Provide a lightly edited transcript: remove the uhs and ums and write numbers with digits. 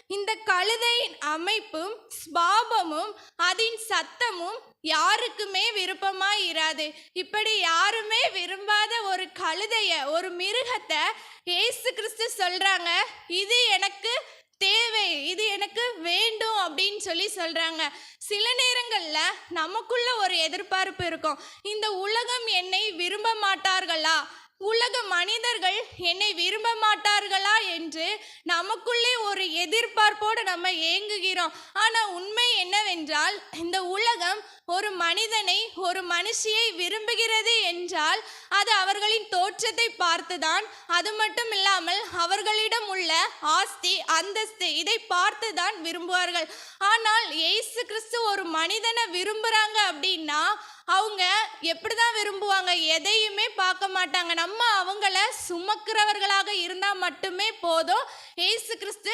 இந்த கழுதையின் அமைப்பும் ஸ்பாபமும் அதன் சத்தமும் யாருக்குமே விருப்பமாய் இராது. இப்படி யாருமே விரும்பாத ஒரு கழுதைய, ஒரு மிருகத்தை இயேசு கிறிஸ்து சொல்றாங்க, இது எனக்கு தேவை, இது எனக்கு வேண்டும் அப்படின்னு சொல்லி சொல்றாங்க. சில நேரங்கள்ல நமக்குள்ள ஒரு எதிர்பார்ப்பு இருக்கும், இந்த உலகம் என்னை விரும்ப மாட்டார்களா, உலக மனிதர்கள் என்னை விரும்ப மாட்டார்களா என்று நமக்குள்ளே ஒரு எதிர்பார்ப்போடு நம்ம ஏங்குகிறோம். ஆனா உண்மை என்னவென்றால், இந்த உலகம் ஒரு மனிதனை, ஒரு மனுஷியை விரும்புகிறது என்றால் அது அவர்களின் தோற்றத்தை பார்த்துதான், அது மட்டும் இல்லாமல் அவர்களிடம் உள்ள ஆஸ்தி அந்தஸ்து இதை பார்த்துதான் விரும்புவார்கள். ஆனால் இயேசு கிறிஸ்து ஒரு மனிதனை விரும்புறாங்க அப்படின்னா அவங்க எப்படிதான் விரும்புவாங்க? எதையுமே பார்க்க மாட்டாங்க. நம்ம அவங்கள சுமக்கிறவர்களாக இருந்தால் மட்டுமே போதும். இயேசு கிறிஸ்து